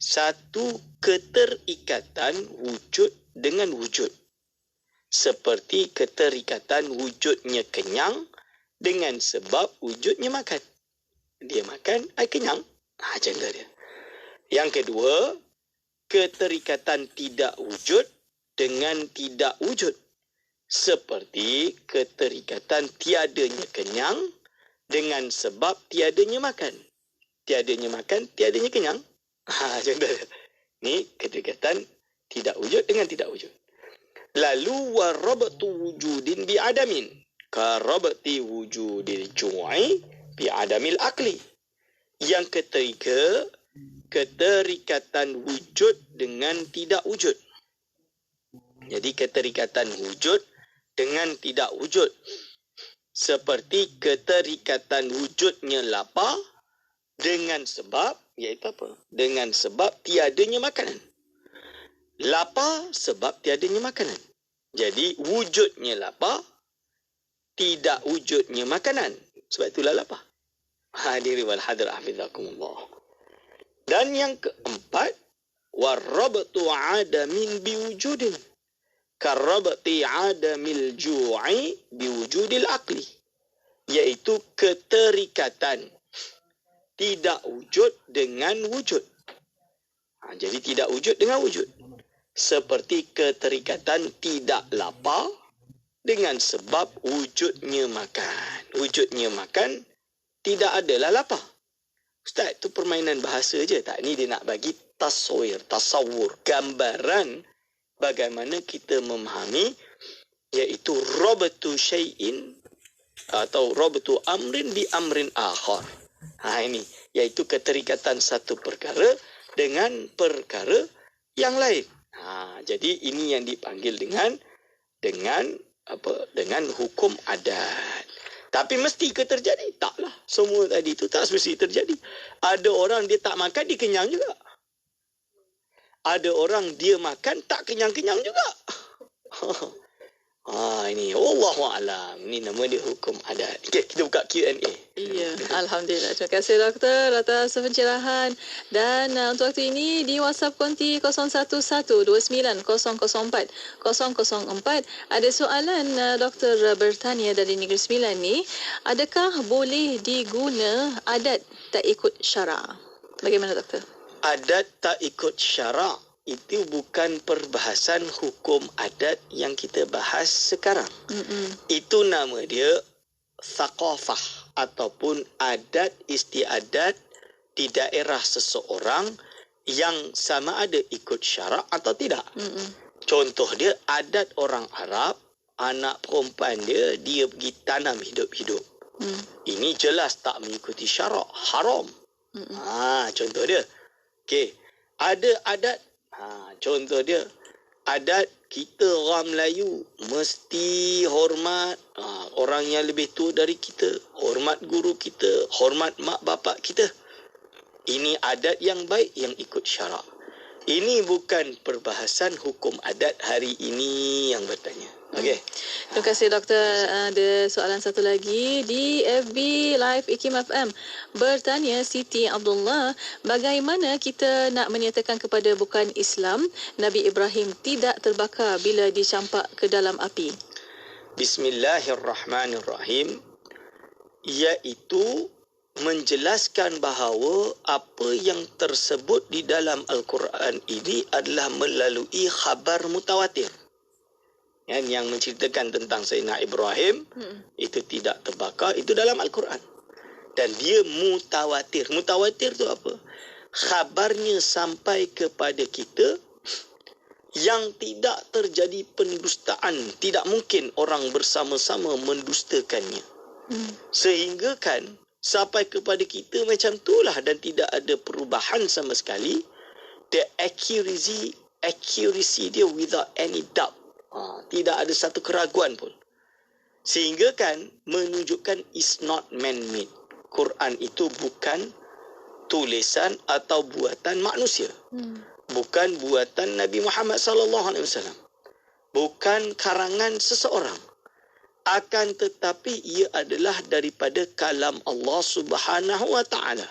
Satu, keterikatan wujud dengan wujud. Seperti keterikatan wujudnya kenyang dengan sebab wujudnya makan. Dia makan, kenyang. Macam tu dia. Yang kedua, keterikatan tidak wujud dengan tidak wujud. Seperti keterikatan tiadanya kenyang dengan sebab tiadanya makan. Tiadanya makan, tiadanya kenyang. Contoh. Ni keterikatan tidak wujud dengan tidak wujud. Lalu warabtu wujudin bi adamin karabti wujudil jum'i bi adamil akli. Yang ketiga, keterikatan wujud dengan tidak wujud. Jadi keterikatan wujud dengan tidak wujud. Seperti keterikatan wujudnya lapar dengan sebab, iaitu apa? Dengan sebab tiadanya makanan. Lapar sebab tiadanya makanan. Jadi wujudnya lapar, tidak wujudnya makanan. Sebab itulah lapar. Hadiri wal hadir hafizakumullah. Dan yang keempat, warabtu adamin biwujudin karabti adamil ju'i biwujudil akli, iaitu keterikatan tidak wujud dengan wujud. Jadi tidak wujud dengan wujud. Seperti keterikatan tidak lapar dengan sebab wujudnya makan. Wujudnya makan, tidak adalah lapar. Ustaz, itu permainan bahasa je tak? Ni dia nak bagi tasawur, gambaran bagaimana kita memahami, iaitu rabtu syai'in atau rabtu amrin bi amrin akhar. Ini iaitu keterikatan satu perkara dengan perkara yang lain. Jadi ini yang dipanggil dengan hukum adat. Tapi mesti ke terjadi? Taklah. Semua tadi itu tak mesti terjadi. Ada orang dia tak makan, dia kenyang juga. Ada orang dia makan tak kenyang-kenyang juga. Ini wallahu alam. Ini nama dia hukum adat. Okay, kita buka Q&A. Iya, alhamdulillah. Terima kasih doktor atas pencerahan. Dan untuk waktu ini di WhatsApp konti 01129004 ada soalan doktor bertanya dari Negeri Sembilan ni, adakah boleh diguna adat tak ikut syarak? Bagaimana doktor? Adat tak ikut syarak itu bukan perbahasan hukum adat yang kita bahas sekarang. Itu nama dia thaqafah ataupun adat istiadat di daerah seseorang yang sama ada ikut syarak atau tidak. Contoh dia, adat orang Arab, anak perempuan dia pergi tanam hidup-hidup. Ini jelas tak mengikuti syarak, haram. Contoh dia. Okey, ada adat Contoh dia, adat kita orang Melayu mesti hormat orang yang lebih tua dari kita, hormat guru kita, hormat mak bapak kita. Ini adat yang baik yang ikut syarak. Ini bukan perbahasan hukum adat hari ini yang bertanya. Okey. Terima kasih doktor. Ada soalan satu lagi di FB Live IKIM FM. Bertanya Siti Abdullah, bagaimana kita nak menyatakan kepada bukan Islam Nabi Ibrahim tidak terbakar bila dicampak ke dalam api? Bismillahirrahmanirrahim. Iaitu menjelaskan bahawa apa yang tersebut di dalam Al-Quran ini adalah melalui khabar mutawatir. Yang menceritakan tentang Sayyidina Ibrahim itu tidak terbakar, itu dalam Al-Quran. Dan dia mutawatir. Mutawatir itu apa? Khabarnya sampai kepada kita yang tidak terjadi pendustaan. Tidak mungkin orang bersama-sama mendustakannya. Sehingga kan sampai kepada kita macam itulah dan tidak ada perubahan sama sekali. The accuracy dia without any doubt. Tidak ada satu keraguan pun. Sehingga kan menunjukkan is not man-made. Quran itu bukan tulisan atau buatan manusia. Bukan buatan Nabi Muhammad SAW. Bukan karangan seseorang. Akan tetapi ia adalah daripada kalam Allah Subhanahu wa taala.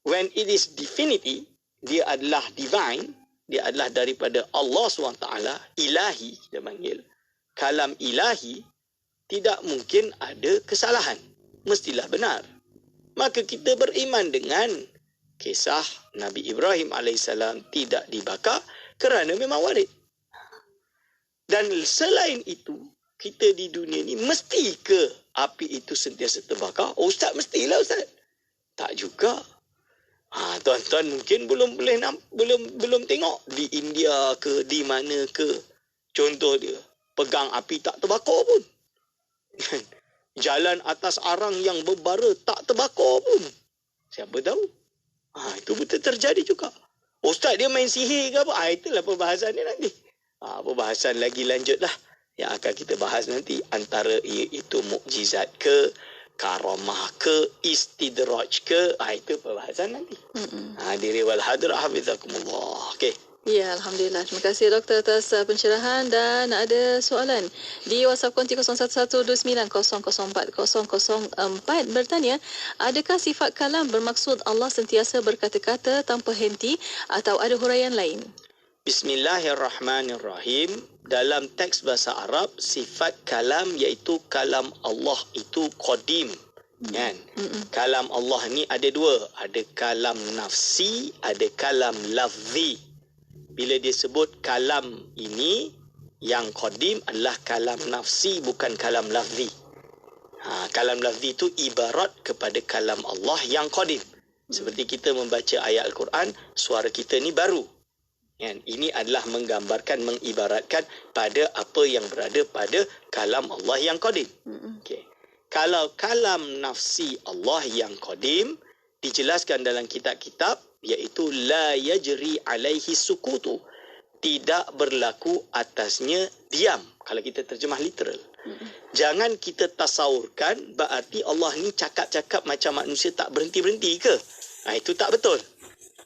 When it is divinity, dia adalah divine, dia adalah daripada Allah SWT, ilahi kita panggil. Kalam ilahi tidak mungkin ada kesalahan, mestilah benar. Maka kita beriman dengan kisah Nabi Ibrahim AS tidak dibakar kerana memang warid. Dan selain itu, kita di dunia ni mesti ke api itu sentiasa terbakar? Oh, Ustaz, mestilah Ustaz. Tak juga. Tuan-tuan mungkin belum tengok di India ke di mana ke. Contoh dia, pegang api tak terbakar pun. Jalan atas arang yang berbara tak terbakar pun. Siapa tahu? Itu betul terjadi juga. Ustaz dia main sihir ke apa? Itulah perbahasan dia nanti. Perbahasan lagi lanjutlah. Yang akan kita bahas nanti antara iaitu mukjizat ke, karamah ke, istidraj ke, itu perbahasan nanti. Hadiri wal hadirah hafizakumullah. Okey. Ya, Alhamdulillah. Terima kasih doktor atas pencerahan dan ada soalan di WhatsApp konti 0112900404 bertanya, adakah sifat kalam bermaksud Allah sentiasa berkata-kata tanpa henti atau ada huraian lain? Bismillahirrahmanirrahim. Dalam teks bahasa Arab, sifat kalam iaitu kalam Allah itu qadim. Kan? Kalam Allah ni ada dua. Ada kalam nafsi, ada kalam lafzi. Bila dia sebut kalam ini, yang qadim adalah kalam nafsi, bukan kalam lafzi. Kalam lafzi itu ibarat kepada kalam Allah yang qadim. Seperti kita membaca ayat Al-Quran, suara kita ni baru. Ini adalah menggambarkan, mengibaratkan pada apa yang berada pada kalam Allah yang qadim. Okay. Kalau kalam nafsi Allah yang qadim, dijelaskan dalam kitab-kitab, iaitu la yajri alaihi sukutu. Tidak berlaku atasnya diam. Kalau kita terjemah literal. Jangan kita tasawurkan berarti Allah ni cakap-cakap macam manusia tak berhenti-berhenti ke? Itu tak betul.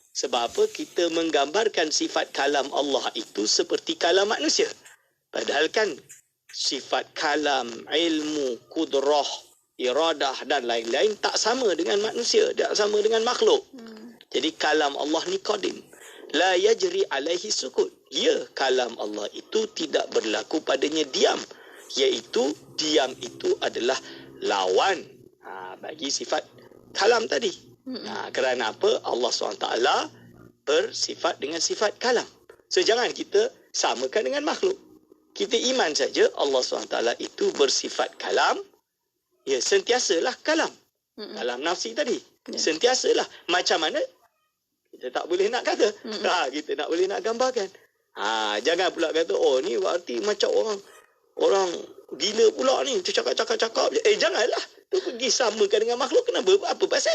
Sebab apa? Kita menggambarkan sifat kalam Allah itu seperti kalam manusia. Padahal kan sifat kalam, ilmu, kudrah, iradah dan lain-lain tak sama dengan manusia, tak sama dengan makhluk. Jadi kalam Allah ni qadim. La yajri alaihi sukut. Ya, kalam Allah itu tidak berlaku padanya diam. Iaitu diam itu adalah lawan bagi sifat kalam tadi. Kerana apa? Allah SWT bersifat dengan sifat kalam. So jangan kita samakan dengan makhluk. Kita iman saja Allah SWT itu bersifat kalam. Ya, sentiasalah kalam. Kalam nafsi tadi. Sentiasalah. Macam mana? Kita tak boleh nak kata. Kita tak boleh nak gambarkan. Jangan pula kata, oh ni berarti macam orang gila pula ni. Cakap-cakap je. Janganlah. Tu pergi samakan dengan makhluk. Kenapa? Apa pasal?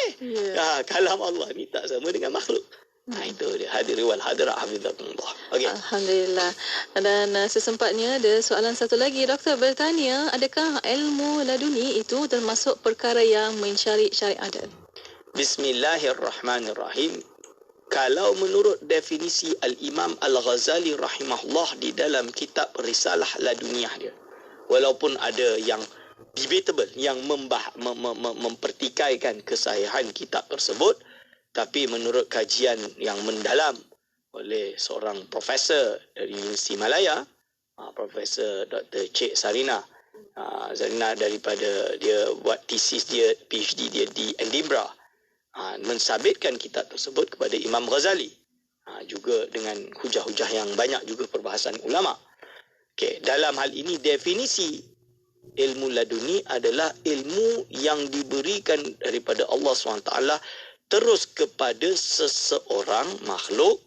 Kalam Allah ni tak sama dengan makhluk. Itu dia, hadiri wal hadirat hafizakumullah. Okey. Alhamdulillah. Dan sesempatnya ada soalan satu lagi. Doktor bertanya, adakah ilmu laduni itu termasuk perkara yang mencari syariat adat? Bismillahirrahmanirrahim. Kalau menurut definisi Al-Imam Al-Ghazali rahimahullah di dalam kitab Risalah Laduniyah dia, walaupun ada yang debatable, yang mempertikaikan kesahihan kitab tersebut, tapi menurut kajian yang mendalam oleh seorang profesor dari Universiti Malaya, Profesor Dr. Cik Sarina, Zarina, daripada dia buat tesis dia, PhD dia di Edinburgh, mensabitkan kitab tersebut kepada Imam Ghazali, juga dengan hujah-hujah yang banyak, juga perbahasan ulama. Okay, dalam hal ini definisi ilmu laduni adalah ilmu yang diberikan daripada Allah SWT terus kepada seseorang makhluk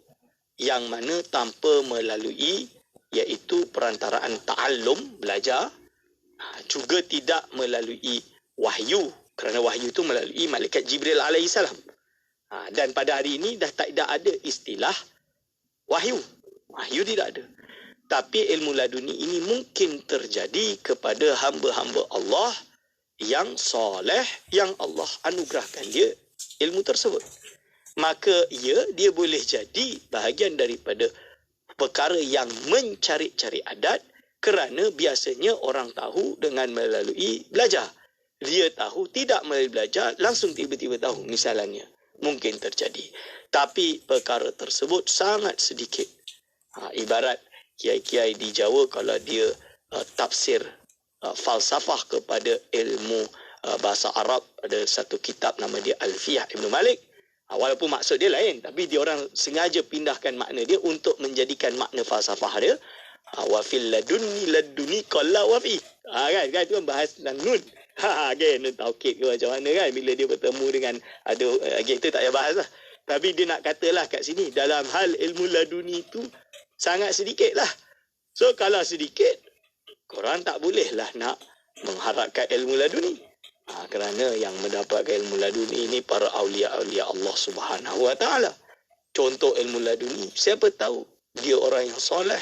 yang mana tanpa melalui iaitu perantaraan ta'allum, belajar, juga tidak melalui wahyu, kerana wahyu itu melalui malaikat Jibril alaihissalam. Dan pada hari ini dah tidak ada istilah wahyu. Wahyu tidak ada. Tapi ilmu laduni ini mungkin terjadi kepada hamba-hamba Allah yang soleh, yang Allah anugerahkan dia ilmu tersebut. Maka dia boleh jadi bahagian daripada perkara yang mencari-cari adat, kerana biasanya orang tahu dengan melalui belajar. Dia tahu tidak melalui belajar, langsung tiba-tiba tahu, misalnya. Mungkin terjadi. Tapi perkara tersebut sangat sedikit. Ibarat kiai-kiai di Jawa kalau dia tafsir falsafah kepada ilmu bahasa Arab, ada satu kitab nama dia Alfiyah Ibn Malik. Walaupun maksud dia lain, tapi dia orang sengaja pindahkan makna dia untuk menjadikan makna falsafah dia. Wa fil laduni qalla wa fi. Kan itu kan bahas tentang nun. Kan taukid ke macam mana kan bila dia bertemu dengan ada itu tak payah bahas lah. Tapi dia nak katalah kat sini dalam hal ilmu laduni itu sangat sedikit lah. So kalau sedikit, korang tak bolehlah nak mengharapkan ilmu laduni. Kerana yang mendapatkan ilmu laduni ini para awliya-awliya Allah Subhanahu Wa Taala. Contoh ilmu laduni, siapa tahu dia orang yang soleh,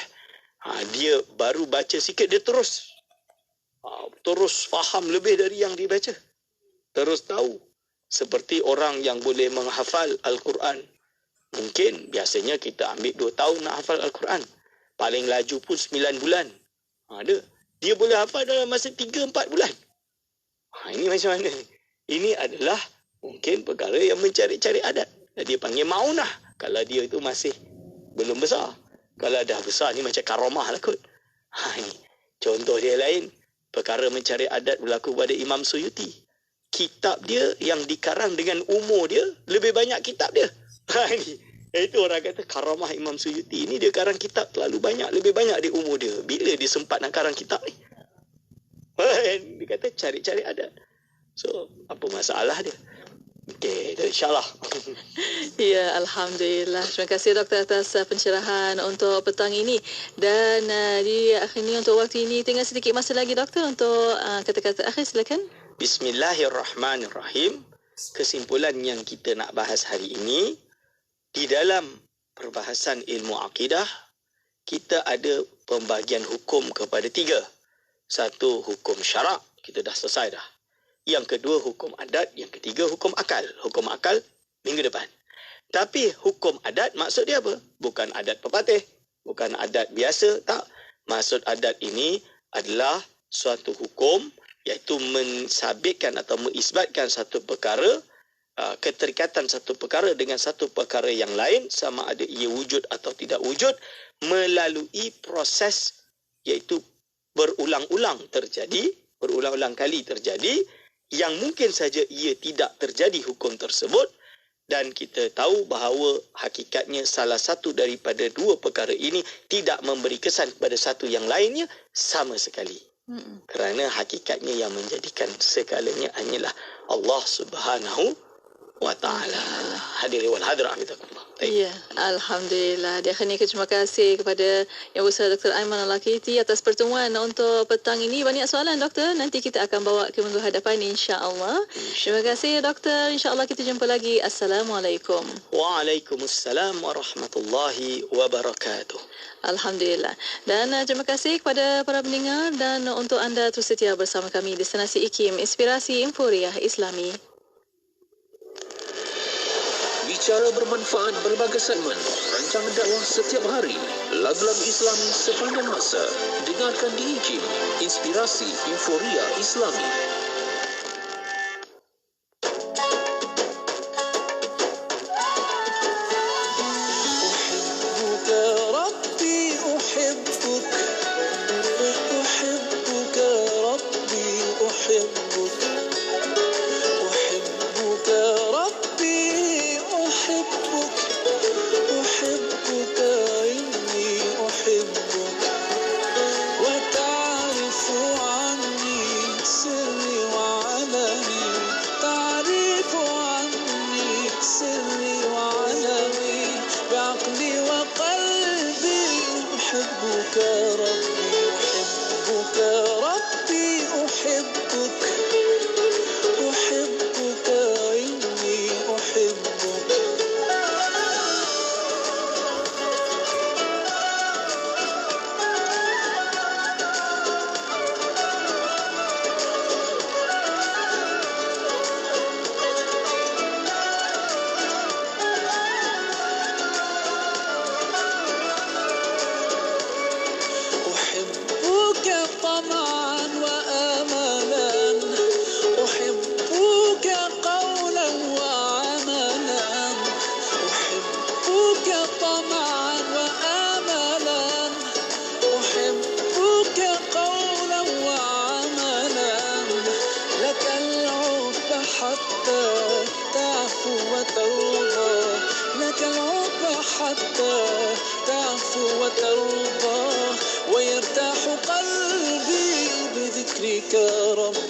dia baru baca sikit, dia terus faham lebih dari yang dibaca. Terus tahu. Seperti orang yang boleh menghafal Al-Quran. Mungkin biasanya kita ambil 2 tahun nak hafal Al-Quran. Paling laju pun 9 bulan. Ada. Dia boleh hafal dalam masa 3-4 bulan. Ini macam mana? Ini adalah mungkin perkara yang mencari-cari adat. Dia panggil maunah. Kalau dia itu masih belum besar. Kalau dah besar ni macam karamah lah kot. Ini contoh dia lain. Perkara mencari adat berlaku pada Imam Suyuti. Kitab dia yang dikarang dengan umur dia, lebih banyak kitab dia. Itu orang kata karamah Imam Suyuti. Ini dia karang kitab terlalu banyak, lebih banyak di umur dia. Bila dia sempat nak karang kitab ni? Dia kata cari-cari adat. So, apa masalah dia? Okey, insyaAllah. Ya, Alhamdulillah. Terima kasih doktor atas pencerahan untuk petang ini. Dan di akhir ini untuk waktu ini tinggal sedikit masa lagi doktor untuk kata-kata akhir, silakan. Bismillahirrahmanirrahim. Kesimpulan yang kita nak bahas hari ini, di dalam perbahasan ilmu akidah, kita ada pembahagian hukum kepada 3. 1, hukum syarak, kita dah selesai dah. Yang kedua, hukum adat. Yang ketiga, hukum akal. Hukum akal, minggu depan. Tapi hukum adat maksud dia apa? Bukan adat pepatih, bukan adat biasa, tak. Maksud adat ini adalah suatu hukum, iaitu mensabitkan atau mengisbatkan satu perkara, keterikatan satu perkara dengan satu perkara yang lain, sama ada ia wujud atau tidak wujud, melalui proses iaitu berulang-ulang kali terjadi, yang mungkin saja ia tidak terjadi hukum tersebut, dan kita tahu bahawa hakikatnya salah satu daripada 2 perkara ini tidak memberi kesan kepada satu yang lainnya sama sekali. Kerana hakikatnya yang menjadikan segalanya hanyalah Allah Subhanahu Wa Taala. Hadirin wal hadirat, Ya, Alhamdulillah. Di akhirnya terima kasih kepada Yang Besar Dr. Aiman Al-Lakiti atas pertemuan untuk petang ini. Banyak soalan, Doktor. Nanti kita akan bawa ke minggu hadapan, insya-Allah. Terima kasih, Doktor. Insya-Allah kita jumpa lagi. Assalamualaikum. Waalaikumsalam warahmatullahi wabarakatuh. Alhamdulillah. Dan terima kasih kepada para pendengar dan untuk anda terus setia bersama kami di Destinasi IKIM, Inspirasi Inforiah Islami. Bicara bermanfaat berbagai segmen, rancangan dakwah setiap hari, lagu-lagu Islam sepanjang masa. Dengarkan di IKIM, Inspirasi Inforiah Islami. ويرتاح قلبي بذكرك رب